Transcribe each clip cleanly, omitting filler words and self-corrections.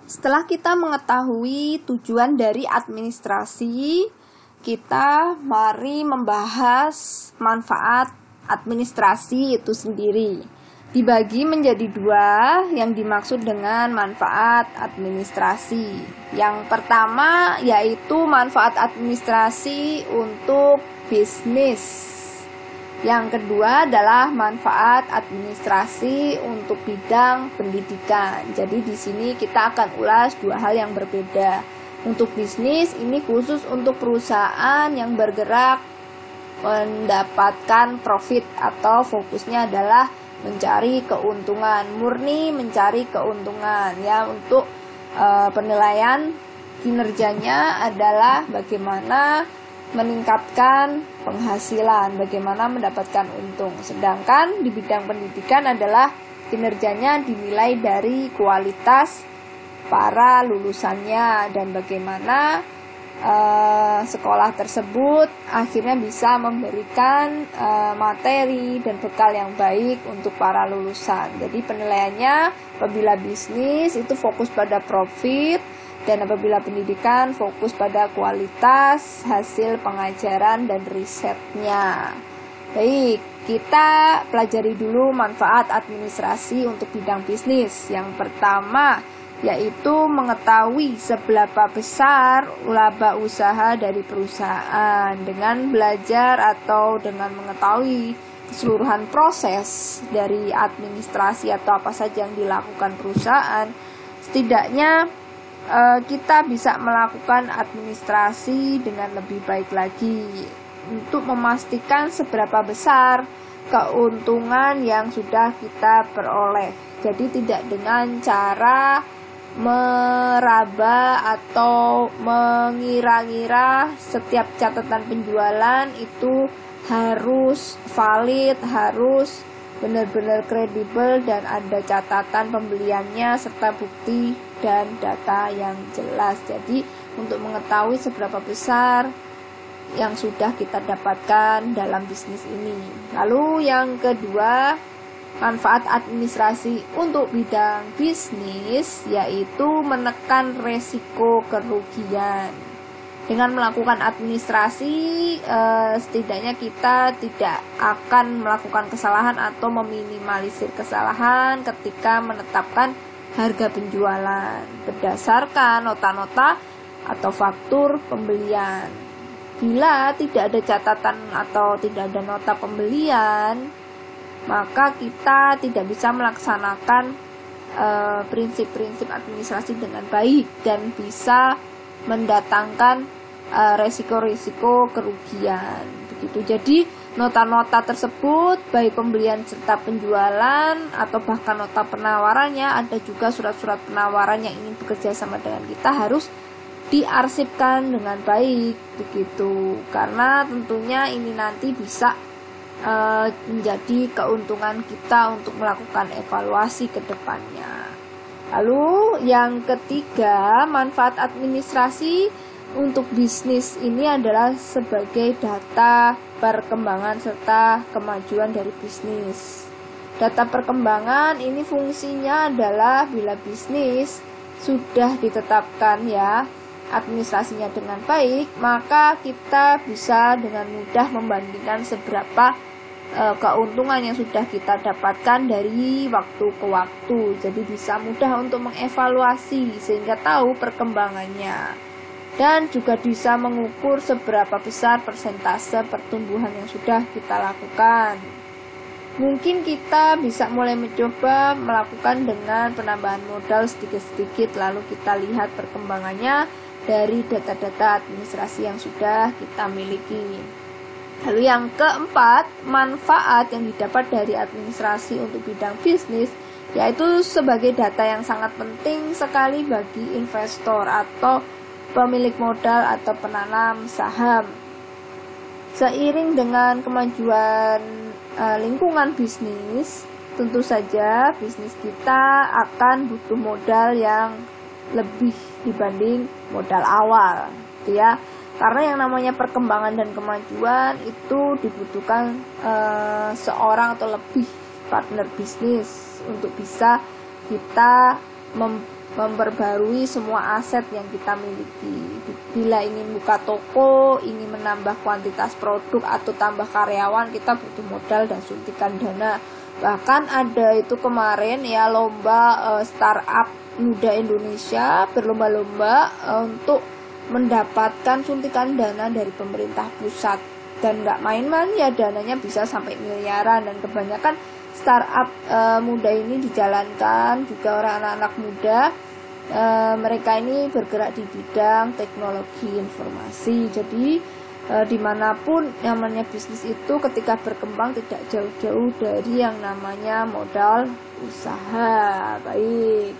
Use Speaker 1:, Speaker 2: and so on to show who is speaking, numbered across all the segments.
Speaker 1: Setelah kita mengetahui tujuan dari administrasi, kita mari membahas manfaat administrasi itu sendiri. Dibagi menjadi dua yang dimaksud dengan manfaat administrasi. Yang pertama yaitu manfaat administrasi untuk bisnis. Yang kedua adalah manfaat administrasi untuk bidang pendidikan. Jadi di sini kita akan ulas dua hal yang berbeda. Untuk bisnis ini khusus untuk perusahaan yang bergerak mendapatkan profit atau fokusnya adalah mencari keuntungan, murni mencari keuntungan ya. Untuk penilaian kinerjanya adalah bagaimana meningkatkan penghasilan, bagaimana mendapatkan untung. Sedangkan di bidang pendidikan adalah kinerjanya dinilai dari kualitas para lulusannya dan bagaimana sekolah tersebut akhirnya bisa memberikan materi dan bekal yang baik untuk para lulusan. Jadi penilaiannya apabila bisnis itu fokus pada profit, dan apabila pendidikan fokus pada kualitas hasil pengajaran dan risetnya. Baik, kita pelajari dulu manfaat administrasi untuk bidang bisnis. Yang pertama yaitu mengetahui seberapa besar laba usaha dari perusahaan. Dengan belajar atau dengan mengetahui keseluruhan proses dari administrasi atau apa saja yang dilakukan perusahaan, setidaknya kita bisa melakukan administrasi dengan lebih baik lagi untuk memastikan seberapa besar keuntungan yang sudah kita peroleh. Jadi tidak dengan cara meraba atau mengira-ngira setiap catatan penjualan itu harus valid, harus benar-benar kredibel dan ada catatan pembeliannya serta bukti dan data yang jelas. Jadi untuk mengetahui seberapa besar yang sudah kita dapatkan dalam bisnis ini. Lalu yang kedua, manfaat administrasi untuk bidang bisnis yaitu menekan resiko kerugian. Dengan melakukan administrasi, setidaknya kita tidak akan melakukan kesalahan atau meminimalisir kesalahan ketika menetapkan harga penjualan berdasarkan nota-nota atau faktur pembelian. Bila tidak ada catatan atau tidak ada nota pembelian, maka kita tidak bisa melaksanakan prinsip-prinsip administrasi dengan baik dan bisa mendatangkan resiko-resiko kerugian. Begitu. Jadi nota-nota tersebut baik pembelian serta penjualan atau bahkan nota penawarannya, ada juga surat-surat penawaran yang ingin bekerja sama dengan kita harus diarsipkan dengan baik begitu. Karena tentunya ini nanti bisa menjadi keuntungan kita untuk melakukan evaluasi ke depannya. Lalu yang ketiga, manfaat administrasi untuk bisnis ini adalah sebagai data perkembangan serta kemajuan dari bisnis. Data perkembangan ini fungsinya adalah bila bisnis sudah ditetapkan ya administrasinya dengan baik, maka kita bisa dengan mudah membandingkan seberapa keuntungan yang sudah kita dapatkan dari waktu ke waktu. Jadi bisa mudah untuk mengevaluasi sehingga tahu perkembangannya. Dan juga bisa mengukur seberapa besar persentase pertumbuhan yang sudah kita lakukan. Mungkin kita bisa mulai mencoba melakukan dengan penambahan modal sedikit-sedikit, lalu kita lihat perkembangannya dari data-data administrasi yang sudah kita miliki. Lalu yang keempat, manfaat yang didapat dari administrasi untuk bidang bisnis yaitu sebagai data yang sangat penting sekali bagi investor atau pemilik modal atau penanam saham. Seiring dengan kemajuan lingkungan bisnis, tentu saja bisnis kita akan butuh modal yang lebih dibanding modal awal, gitu ya. Karena yang namanya perkembangan dan kemajuan itu dibutuhkan seorang atau lebih partner bisnis untuk bisa kita memperbarui semua aset yang kita miliki. Bila ingin buka toko, ingin menambah kuantitas produk atau tambah karyawan, kita butuh modal dan suntikan dana. Bahkan ada itu kemarin ya lomba startup muda Indonesia berlomba-lomba untuk mendapatkan suntikan dana dari pemerintah pusat, dan nggak main-main ya, dananya bisa sampai miliaran. Dan kebanyakan startup muda ini dijalankan juga oleh anak-anak muda. Mereka ini bergerak di bidang teknologi informasi. Jadi dimanapun namanya bisnis itu ketika berkembang tidak jauh-jauh dari yang namanya modal usaha. Baik,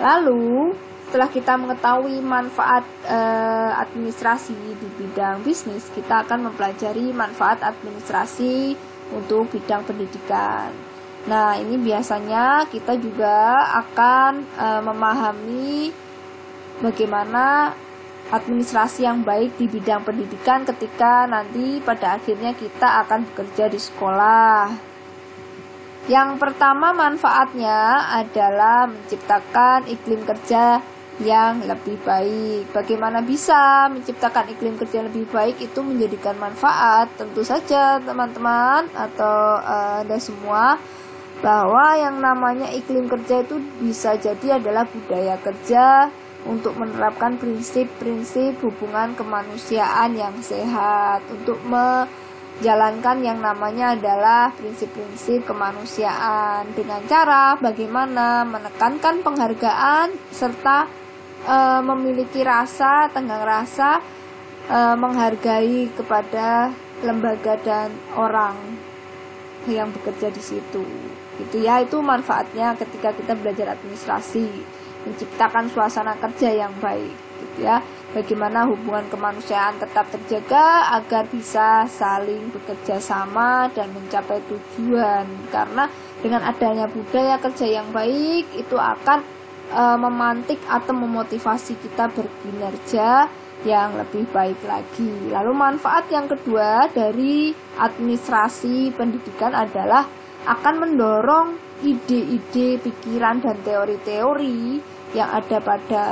Speaker 1: lalu setelah kita mengetahui manfaat administrasi di bidang bisnis, kita akan mempelajari manfaat administrasi untuk bidang pendidikan. Nah, ini biasanya kita juga akan memahami bagaimana administrasi yang baik di bidang pendidikan ketika nanti pada akhirnya kita akan bekerja di sekolah. Yang pertama manfaatnya adalah menciptakan iklim kerja yang lebih baik. Bagaimana bisa menciptakan iklim kerja yang lebih baik itu menjadikan manfaat? Tentu saja teman-teman atau Anda semua, bahwa yang namanya iklim kerja itu bisa jadi adalah budaya kerja untuk menerapkan prinsip-prinsip hubungan kemanusiaan yang sehat, untuk menjalankan yang namanya adalah prinsip-prinsip kemanusiaan dengan cara bagaimana menekankan penghargaan serta memiliki rasa tenggang rasa menghargai kepada lembaga dan orang yang bekerja di situ. Gitu ya, itu manfaatnya ketika kita belajar administrasi, menciptakan suasana kerja yang baik, gitu ya. Bagaimana hubungan kemanusiaan tetap terjaga agar bisa saling bekerja sama dan mencapai tujuan. Karena dengan adanya budaya kerja yang baik itu akan memantik atau memotivasi kita berkinerja yang lebih baik lagi. Lalu manfaat yang kedua dari administrasi pendidikan adalah akan mendorong ide-ide, pikiran, dan teori-teori yang ada pada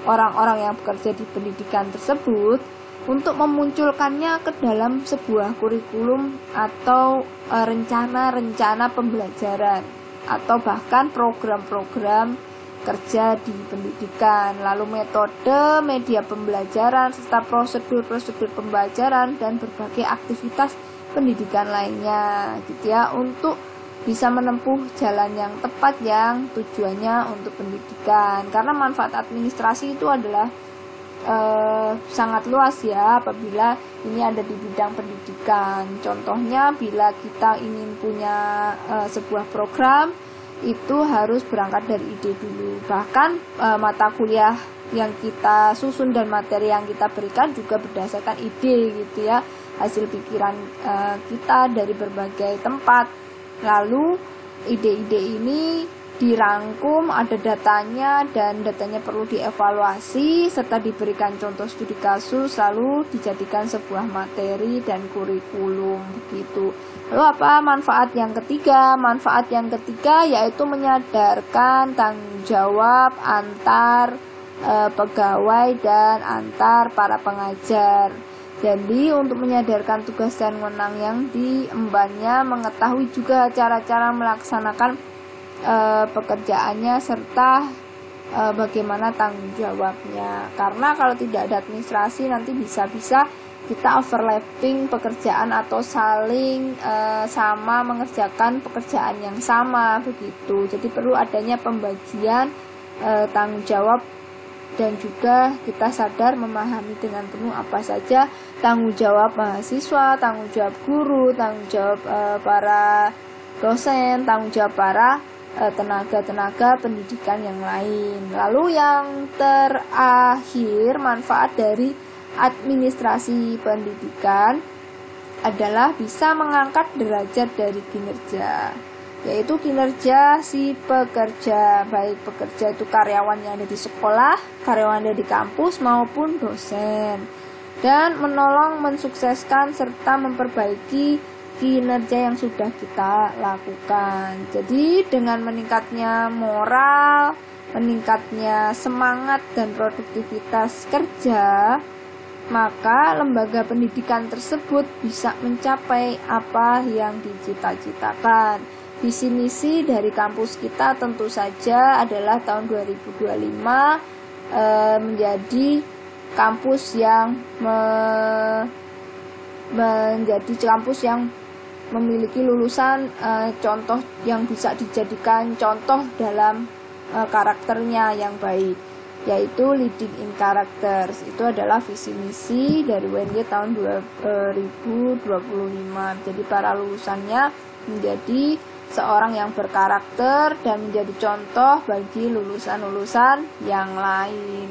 Speaker 1: orang-orang yang bekerja di pendidikan tersebut untuk memunculkannya ke dalam sebuah kurikulum atau rencana-rencana pembelajaran atau bahkan program-program kerja di pendidikan. Lalu metode, media pembelajaran, serta prosedur-prosedur pembelajaran dan berbagai aktivitas pendidikan lainnya, gitu ya, untuk bisa menempuh jalan yang tepat yang tujuannya untuk pendidikan. Karena manfaat administrasi itu adalah sangat luas ya apabila ini ada di bidang pendidikan. Contohnya bila kita ingin punya sebuah program, itu harus berangkat dari ide dulu. Bahkan mata kuliah yang kita susun dan materi yang kita berikan juga berdasarkan ide, gitu ya, hasil pikiran kita dari berbagai tempat. Lalu ide-ide ini dirangkum, ada datanya, dan datanya perlu dievaluasi serta diberikan contoh studi kasus, lalu dijadikan sebuah materi dan kurikulum, begitu. Lalu apa manfaat yang ketiga? Manfaat yang ketiga yaitu menyadarkan tanggung jawab antar pegawai dan antar para pengajar. Jadi untuk menyadarkan tugas dan wewenang yang diembannya, mengetahui juga cara-cara melaksanakan pekerjaannya serta bagaimana tanggung jawabnya. Karena kalau tidak ada administrasi nanti bisa-bisa kita overlapping pekerjaan atau saling sama mengerjakan pekerjaan yang sama, begitu. Jadi perlu adanya pembagian tanggung jawab dan juga kita sadar memahami dengan penuh apa saja tanggung jawab mahasiswa, tanggung jawab guru, tanggung jawab para dosen, tanggung jawab para tenaga-tenaga pendidikan yang lain. Lalu yang terakhir, manfaat dari administrasi pendidikan adalah bisa mengangkat derajat dari kinerja, yaitu kinerja si pekerja, baik pekerja itu karyawan yang ada di sekolah, karyawan yang ada di kampus maupun dosen, dan menolong mensukseskan serta memperbaiki kinerja yang sudah kita lakukan. Jadi dengan meningkatnya moral, meningkatnya semangat dan produktivitas kerja, maka lembaga pendidikan tersebut bisa mencapai apa yang dicita-citakan. Visi misi dari kampus kita tentu saja adalah tahun 2025 menjadi kampus yang memiliki lulusan contoh yang bisa dijadikan contoh dalam karakternya yang baik, yaitu leading in characters. Itu adalah visi misi dari UNY tahun 2025. Jadi para lulusannya menjadi seorang yang berkarakter dan menjadi contoh bagi lulusan-lulusan yang lain.